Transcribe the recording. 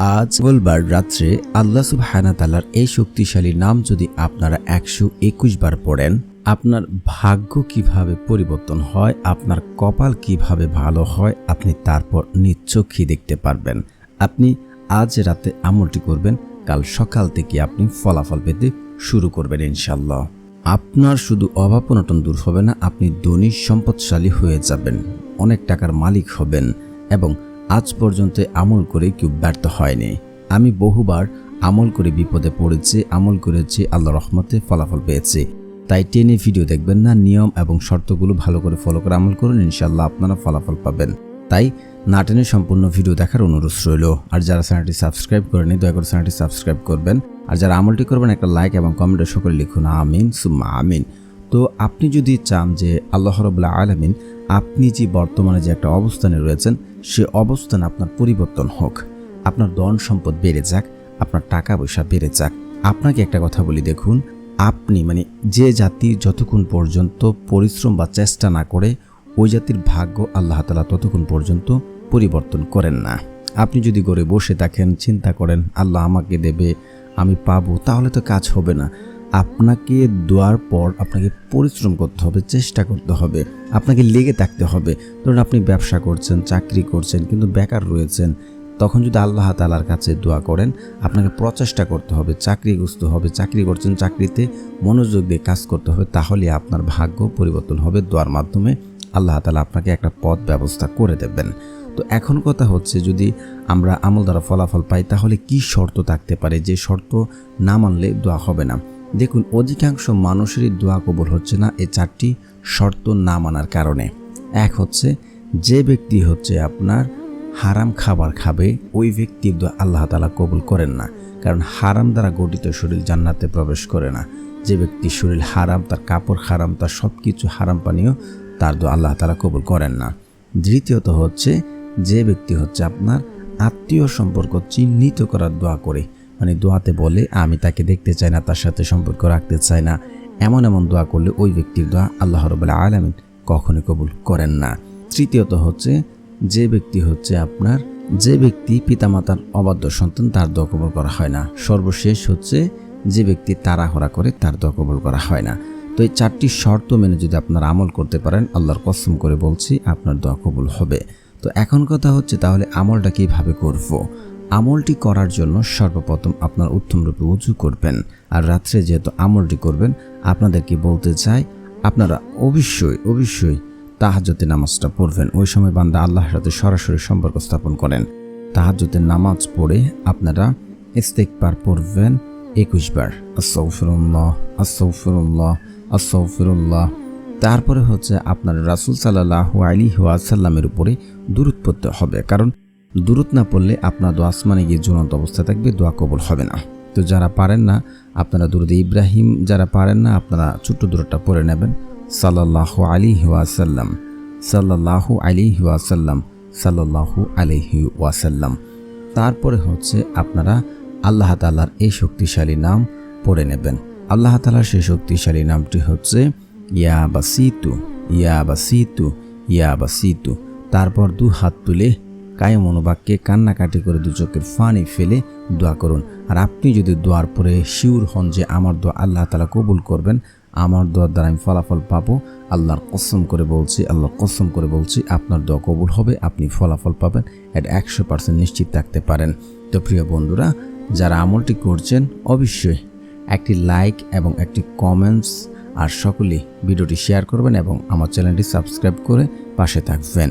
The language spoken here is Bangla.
আজ মঙ্গলবার রাত্রে আল্লাহ সুবহানাহু ওয়া তাআলার এই শক্তিশালী নাম যদি আপনারা 121 বার পড়েন, আপনার ভাগ্য কিভাবে পরিবর্তন হয়, আপনার কপাল কিভাবে ভালো হয়, আপনি তারপর নিশ্চক্ষে দেখতে পারবেন। আপনি আজ রাতে আমলটি করবেন, কাল সকাল থেকে আপনি ফলাফল পেতে শুরু করবেন ইনশাআল্লাহ। আপনার শুধু অভাব অনটন দূর হবে না, আপনি ধনী সম্পদশালী হয়ে যাবেন, অনেক টাকার মালিক হবেন এবং আজ পর্যন্ত আমল করে কেউ ব্যর্থ হয়নি। আমি বহুবার আমল করে বিপদে পড়েছি, আমল করেছি, আল্লাহর রহমতে ফলাফল পেয়েছি। তাই টেনে ভিডিও দেখবেন না, নিয়ম এবং শর্তগুলো ভালো করে ফলো করে আমল করুন, ইনশাআল্লাহ আপনারা ফলাফল পাবেন। তাই না টেনে সম্পূর্ণ ভিডিও দেখার অনুরোধ রইল। আর যারা চ্যানেলটি সাবস্ক্রাইব করেনি দয়া করে চ্যানেলটি সাবস্ক্রাইব করবেন। আর যারা আমলটি করবেন একটা লাইক এবং কমেন্টে সকলে লিখুন আমিন সুম্মা আমিন। তো আপনি যদি চান যে আল্লাহ রাব্বুল আলামিন আপনি যে বর্তমানে যে একটা অবস্থানে রয়েছেন সে অবস্থান আপনার পরিবর্তন হোক, আপনার ধন সম্পদ বেড়ে যাক, আপনার টাকা পয়সা বেড়ে যাক, আপনাকে একটা কথা বলি, দেখুন আপনি যে জাতি যতক্ষণ পর্যন্ত পরিশ্রম বা চেষ্টা না করে ওই জাতির ভাগ্য আল্লাহ তাআলা ততক্ষণ পর্যন্ত পরিবর্তন করেন না। আপনি যদি ঘরে বসে থাকেন, চিন্তা করেন আল্লাহ আমাকে দেবে, আমি পাবো, তাহলে তো কাজ হবে না। আপনাকে দেওয়ার পর আপনাকে পরিশ্রম করতে হবে, চেষ্টা করতে হবে, আপনাকে লেগে থাকতে হবে। ধরুন আপনি ব্যবসা করছেন, চাকরি করছেন কিন্তু বেকার রয়েছেন, তখন যদি আল্লাহ তাআলার কাছে দোয়া করেন, আপনাকে প্রচেষ্টা করতে হবে, চাকরিগ্রস্ত হবে, চাকরি করছেন চাকরিতে মনোযোগ দিয়ে কাজ করতে হবে, তাহলে আপনার ভাগ্য পরিবর্তন হবে। দোয়ার মাধ্যমে আল্লাহ তাআলা আপনাকে একটা পথ ব্যবস্থা করে দেবেন। তো এখন কথা হচ্ছে, যদি আমরা আমল দ্বারা ফলাফল পাই তাহলে কি শর্ত থাকতে পারে, যে শর্ত না মানলে দোয়া হবে না। দেখুন অধিকাংশ মানুষেরই দোয়া কবুল হচ্ছে না এই 4টি শর্ত না মানার কারণে। এক হচ্ছে, যে ব্যক্তি আপনার হারাম খাবার খাবে ওই ব্যক্তির দোয়া আল্লাহ তাআলা কবুল করেন না, কারণ হারাম দ্বারা গঠিত শরীর জান্নাতে প্রবেশ করে না। যে ব্যক্তির শরীর হারাম, তার কাপড় হারাম, তার সব কিছু হারাম পানীয়, তার দোয়া আল্লাহ তাআলা কবুল করেন না। দ্বিতীয়ত হচ্ছে, যে ব্যক্তি আপনার আত্মীয় সম্পর্ক চিহ্নিত করার দোয়া করে, দোয়াতে বলে আমি তাকে দেখতে চাই না, তার সাথে সম্পর্ক রাখতে চাই না, এমন দোয়া করলে ওই ব্যক্তির দোয়া আল্লাহ রাব্বুল আলামিন কখনোই কবুল করেন না। তৃতীয়ত হচ্ছে, যে ব্যক্তি পিতামাতার অবাধ্য সন্তান, তার দোয়া কবুল করা হয় না। সর্বশেষ হচ্ছে, যে ব্যক্তি তাড়াহুড়া করে তার দোয়া কবুল করা হয় না। তো এই 4টি শর্ত মেনে যদি আপনারা আমল করতে পারেন, আল্লাহর কসম করে বলছি আপনার দোয়া কবুল হবে। তো এখন কথা হচ্ছে, তাহলে আমলটা কিভাবে করব? আমলটি করার জন্য সর্বপ্রথম আপনার উত্তম রূপে ওযু করবেন। আর রাত্রে যেহেতু আমলটি করবেন, আপনাদেরকে বলতে চাই আপনারা অবশ্যই তাহাজ্জুদের নামাজটা পড়বেন। ওই সময় বান্দা আল্লাহর সাথে সরাসরি সম্পর্ক স্থাপন করেন। তাহাজ্জুদের নামাজ পড়ে আপনারা ইস্তিগফার পড়বেন 21 বার, আস্তাগফিরুল্লাহ আস্তাগফিরুল্লাহ আস্তাগফিরুল্লাহ। তারপরে আপনার রাসূল সাল্লাল্লাহু আলাইহি ওয়াসাল্লামের উপরে দুরূদ পড়তে হবে, কারণ দুরূদ না পড়লে আপনার দোয়া আসমানে গিয়ে ঝুলন্ত অবস্থায় থাকবে, দোয়া কবুল হবে না। তো যারা পারেন না আপনারা দুরূদ ইব্রাহিম, যারা পারেন না আপনারা ছোট্ট দুরূদটা পড়ে নেবেন, সাল্লাল্লাহু আলাইহি ওয়াসাল্লাম সাল্লাল্লাহু আলাইহি ওয়াসাল্লাম সাল্লাল্লাহু আলাইহি ওয়াসাল্লাম। তারপরে আপনারা আল্লাহ তাআলার এই শক্তিশালী নাম পড়ে নেবেন। আল্লাহ তাআলার সেই শক্তিশালী নামটি হচ্ছে ইয়া বাসিতু ইয়া বাসিতু ইয়া বাসিতু। তারপর 2 হাত তুলে কায়ে মনোবাক্যে কান্নাকাটি করে 2 চোখের পানি ফেলে দোয়া করুন। আর আপনি যদি দোয়ার পরে শিওর হন যে আমার দোয়া আল্লাহ তাআলা কবুল করবেন, আমার দোয়ার দ্বারা আমি ফলাফল পাবো, আল্লাহর কসম করে বলছি আপনার দোয়া কবুল হবে, আপনি ফলাফল পাবেন, এটা 100% নিশ্চিত থাকতে পারেন। তো প্রিয় বন্ধুরা, যারা আমলটি করছেন অবশ্যই একটি লাইক এবং একটি কমেন্টস আর সকলেই ভিডিওটি শেয়ার করবেন এবং আমার চ্যানেলটি সাবস্ক্রাইব করে পাশে থাকবেন।